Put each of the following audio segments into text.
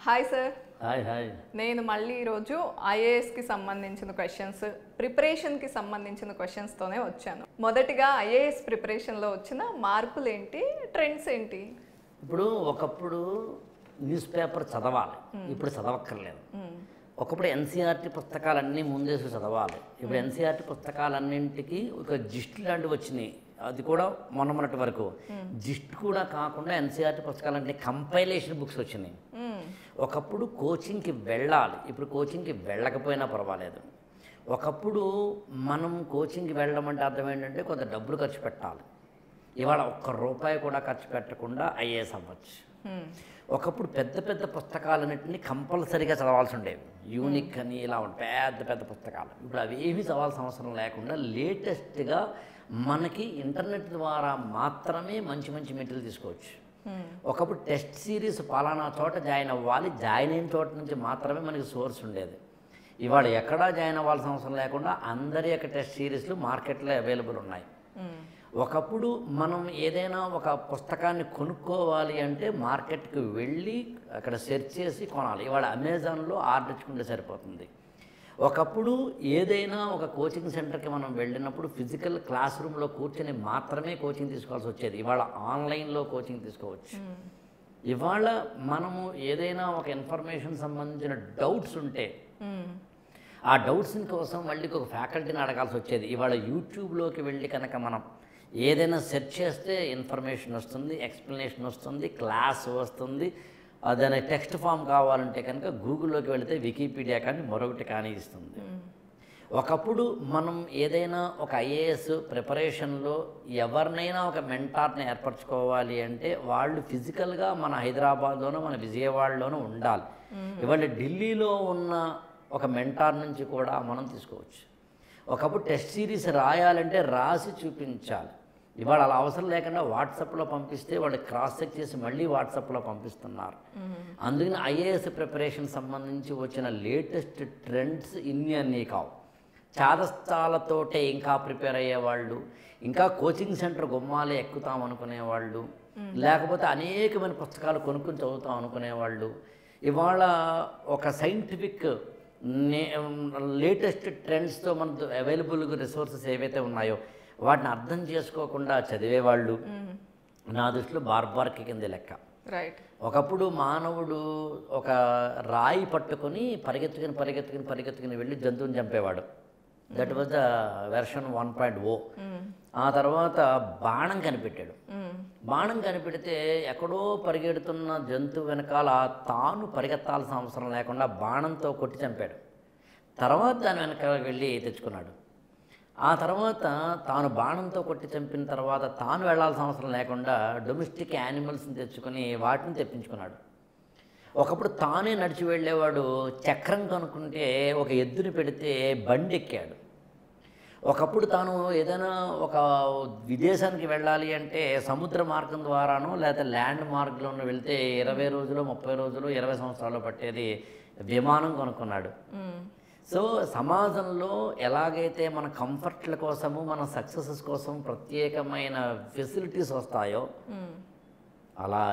Hi sir. Hi hi. నేను మళ్ళీ ఈరోజు ఐఏఎస్కి సంబంధించిన క్వశ్చన్స్, ప్రిపరేషన్కి సంబంధించిన క్వశ్చన్స్తోనే వచ్చాను. మొదటిగా ఐఏఎస్ ప్రిపరేషన్లో వచ్చిన మార్పులు ఏంటి, ట్రెండ్స్ ఏంటి? ఇప్పుడు ఒకప్పుడు న్యూస్ పేపర్ చదవాలి, ఇప్పుడు చదవక్కర్లేదు. ఒకప్పుడు ఎన్సీఆర్టీ పుస్తకాలన్నీ ముందేసి చదవాలి, ఇప్పుడు ఎన్సీఆర్టీ పుస్తకాలన్నింటికి ఒక జిస్ట్ లాంటివి వచ్చినాయి. అది కూడా మొన్నటి వరకు జిస్ట్ కూడా కాకుండా ఎన్సీఆర్టీ పుస్తకాలన్నీ కంపైలేషన్ బుక్స్ వచ్చినాయి. ఒకప్పుడు కోచింగ్కి వెళ్ళాలి, ఇప్పుడు కోచింగ్కి వెళ్ళకపోయినా పర్వాలేదు. ఒకప్పుడు మనం కోచింగ్కి వెళ్ళడం అంటే అర్థం ఏంటంటే కొంత డబ్బులు ఖర్చు పెట్టాలి. ఇవాళ ₹1 కూడా ఖర్చు పెట్టకుండా ఐఏఎస్ అవ్వచ్చు. ఒకప్పుడు పెద్ద పెద్ద పుస్తకాలన్నింటినీ కంపల్సరీగా చదవాల్సి ఉండేవి, యూనిక్ అని ఇలా పెద్ద పెద్ద పుస్తకాలు. ఇప్పుడు అవి ఏమీ చదవాల్సిన అవసరం లేకుండా లేటెస్ట్గా మనకి ఇంటర్నెట్ ద్వారా మాత్రమే మంచి మంచి మెటీరియల్ తీసుకోవచ్చు. ఒకప్పుడు టెస్ట్ సిరీస్ పలానా చోట జాయిన్ అవ్వాలి, జాయిన్ అయిన చోట నుంచి మాత్రమే మనకి సోర్స్ ఉండేది. ఇవాళ ఎక్కడా జాయిన్ అవ్వాల్సిన అవసరం లేకుండా అందరి యొక్క టెస్ట్ సిరీస్లు మార్కెట్లో అవైలబుల్ ఉన్నాయి. ఒకప్పుడు మనం ఏదైనా ఒక పుస్తకాన్ని కొనుక్కోవాలి అంటే మార్కెట్కి వెళ్ళి అక్కడ సెర్చ్ చేసి కొనాలి. ఇవాళ అమెజాన్లో ఆర్డర్ ఇచ్చుకుంటే సరిపోతుంది. ఒకప్పుడు ఏదైనా ఒక కోచింగ్ సెంటర్కి మనం వెళ్ళినప్పుడు ఫిజికల్ క్లాస్ రూమ్లో కూర్చొని మాత్రమే కోచింగ్ తీసుకోవాల్సి వచ్చేది. ఇవాళ ఆన్లైన్లో కోచింగ్ తీసుకోవచ్చు. ఇవాళ మనము ఏదైనా ఒక ఇన్ఫర్మేషన్ సంబంధించిన డౌట్స్ ఉంటే ఆ డౌట్స్ కోసం మళ్ళీ ఒక ఫ్యాకల్టీని అడగాల్సి వచ్చేది. ఇవాళ యూట్యూబ్లోకి వెళ్ళి కనుక మనం ఏదైనా సెర్చ్ చేస్తే ఇన్ఫర్మేషన్ వస్తుంది, ఎక్స్ప్లెనేషన్ వస్తుంది, క్లాస్ వస్తుంది. దాని టెక్స్ట్ ఫామ్ కావాలంటే కనుక గూగుల్లోకి వెళితే వికీపీడియా కానీ మరొకటి కానీ ఇస్తుంది. ఒకప్పుడు మనం ఏదైనా ఒక ఐఏఎస్ ప్రిపరేషన్లో ఎవరినైనా ఒక మెంటార్ని ఏర్పరచుకోవాలి అంటే వాళ్ళు ఫిజికల్గా మన హైదరాబాద్లోనో మన విజయవాడలోనో ఉండాలి. ఇవాళ ఢిల్లీలో ఉన్న ఒక మెంటార్ నుంచి కూడా మనం తీసుకోవచ్చు. ఒకప్పుడు టెస్ట్ సిరీస్ రాయాలంటే రాసి చూపించాలి. ఇవాళ అలా అవసరం లేకుండా వాట్సాప్లో పంపిస్తే వాళ్ళు క్రాస్ చెక్ చేసి మళ్ళీ వాట్సాప్లో పంపిస్తున్నారు. అందుకని ఐఏఎస్ ప్రిపరేషన్ సంబంధించి వచ్చిన లేటెస్ట్ ట్రెండ్స్ ఇన్ని అన్నీ కావు. చాదస్తాలతోటే ఇంకా ప్రిపేర్ అయ్యేవాళ్ళు, ఇంకా కోచింగ్ సెంటర్ గుమ్మాలే ఎక్కుతాం అనుకునేవాళ్ళు, లేకపోతే అనేకమైన పుస్తకాలు కొనుక్కొని చదువుతాం అనుకునేవాళ్ళు. ఇవాళ ఒక సైంటిఫిక్ లేటెస్ట్ ట్రెండ్స్తో మనకు అవైలబుల్గా రిసోర్సెస్ ఏవైతే ఉన్నాయో వాటిని అర్థం చేసుకోకుండా చదివేవాళ్ళు నా దృష్టిలో బార్బార్కి కింద లెక్క. రైట్. ఒకప్పుడు మానవుడు ఒక రాయి పట్టుకొని పరిగెత్తుకుని వెళ్ళి జంతువుని చంపేవాడు. That was the version 1.0. ఆ తర్వాత బాణం కనిపెట్టాడు. బాణం కనిపెడితే ఎక్కడో పరిగెడుతున్న జంతువు వెనకాల తాను పరిగెత్తాల్సిన అవసరం లేకుండా బాణంతో కొట్టి చంపాడు. తర్వాత దాని వెనకాల వెళ్ళి తెచ్చుకున్నాడు. ఆ తర్వాత తాను బాణంతో కొట్టి చంపిన తర్వాత తాను వెళ్లాల్సిన అవసరం లేకుండా డొమెస్టిక్ యానిమల్స్ని తెచ్చుకొని వాటిని తెప్పించుకున్నాడు. ఒకప్పుడు తానే నడిచి వెళ్ళేవాడు, చక్రం కనుక్కుంటే ఒక ఎద్దుని పెడితే బండి ఎక్కాడు. ఒకప్పుడు తాను ఏదైనా ఒక విదేశానికి వెళ్ళాలి అంటే సముద్ర మార్గం ద్వారానో లేకపోతే ల్యాండ్ మార్గంలోనూ వెళ్తే 20 రోజులు 30 రోజులు 20 సంవత్సరాలు పట్టేది విమానం కొనుక్కున్నాడు. సో సమాజంలో ఎలాగైతే మన కంఫర్ట్ల కోసము మన సక్సెసెస్ కోసం ప్రత్యేకమైన ఫెసిలిటీస్ వస్తాయో అలా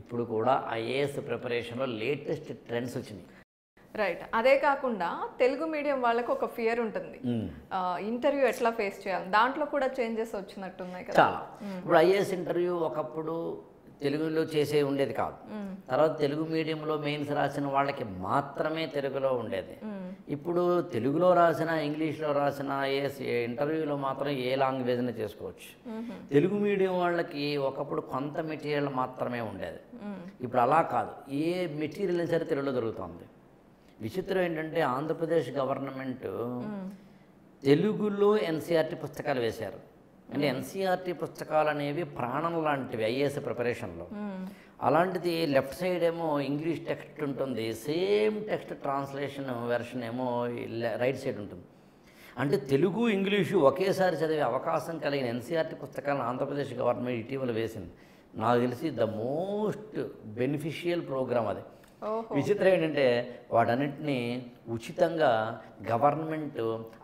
ఇప్పుడు కూడా ఐఏఎస్ ప్రిపరేషన్లో లేటెస్ట్ ట్రెండ్స్ వచ్చినాయి. రైట్. అదే కాకుండా తెలుగు మీడియం వాళ్ళకి ఒక ఫియర్ ఉంటుంది, ఇంటర్వ్యూ ఎట్లా ఫేస్ చేయాలి. దాంట్లో కూడా చేంజెస్ వచ్చినట్టున్నాయి కదా చాలా. ఇప్పుడు ఐఏఎస్ ఇంటర్వ్యూ ఒకప్పుడు తెలుగులో చేసే ఉండేది కాదు. తర్వాత తెలుగు మీడియంలో మెయిన్స్ రాసిన వాళ్ళకి మాత్రమే తెలుగులో ఉండేది. ఇప్పుడు తెలుగులో రాసిన ఇంగ్లీష్లో రాసిన ఐఏఎస్ ఇంటర్వ్యూలో మాత్రం ఏ లాంగ్వేజ్ని చేసుకోవచ్చు. తెలుగు మీడియం వాళ్ళకి ఒకప్పుడు కొంత మెటీరియల్ మాత్రమే ఉండేది, ఇప్పుడు అలా కాదు. ఏ మెటీరియల్ సరే తెలుగులో దొరుకుతుంది. విచిత్రం ఏంటంటే ఆంధ్రప్రదేశ్ గవర్నమెంట్ తెలుగులో ఎన్సీఆర్టీ పుస్తకాలు వేశారు. అంటే ఎన్సీఆర్టీ పుస్తకాలు అనేవి ప్రాణం లాంటివి ఐఏఎస్ ప్రిపరేషన్లో. అలాంటిది లెఫ్ట్ సైడ్ ఏమో ఇంగ్లీష్ టెక్స్ట్ ఉంటుంది, సేమ్ టెక్స్ట్ ట్రాన్స్లేషన్ వెర్షన్ ఏమో రైట్ సైడ్ ఉంటుంది. అంటే తెలుగు ఇంగ్లీషు ఒకేసారి చదివే అవకాశం కలిగిన ఎన్సీఆర్టీ పుస్తకాలను ఆంధ్రప్రదేశ్ గవర్నమెంట్ ఇటీవల వేసింది. నాకు తెలిసి ద మోస్ట్ బెనిఫిషియల్ ప్రోగ్రామ్ అది. విచిత్రం ఏంటంటే వాటన్నిటిని ఉచితంగా గవర్నమెంట్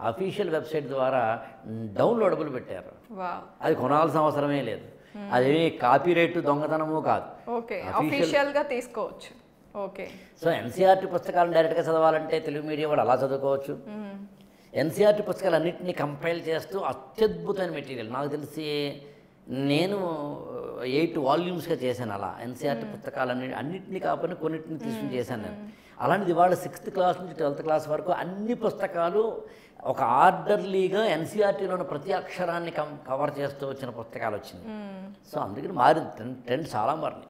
అఫీషియల్ వెబ్సైట్ ద్వారా డౌన్లోడబుల్ పెట్టారు. అది కొనాల్సిన అవసరమే లేదు. అదేమి కాపీ రైట్ దొంగతనము కాదు, అఫీషియల్గా తీసుకోవచ్చు. ఓకే. సో ఎన్సీఆర్టీ పుస్తకాలను డైరెక్ట్గా చదవాలంటే తెలుగు మీడియం వాళ్ళు అలా చదువుకోవచ్చు. ఎన్సీఆర్టీ పుస్తకాలు అన్నింటినీ కంపైల్ చేస్తూ అత్యద్భుతమైన మెటీరియల్, నాకు తెలిసి నేను 8 వాల్యూమ్స్గా చేశాను అలా. ఎన్సీఆర్టీ అన్నింటినీ కాకపోయినా కొన్నింటిని తీసుకుని చేశాను నేను. అలాంటిది ఇవాళ 6th క్లాస్ నుంచి 12th క్లాస్ వరకు అన్ని పుస్తకాలు ఒక ఆర్డర్లీగా ఎన్సీఆర్టీలోని ప్రతి అక్షరాన్ని కవర్ చేస్తూ వచ్చిన పుస్తకాలు వచ్చింది. సో అందుకని మారింది, ట్రెండ్ చాలా మారింది.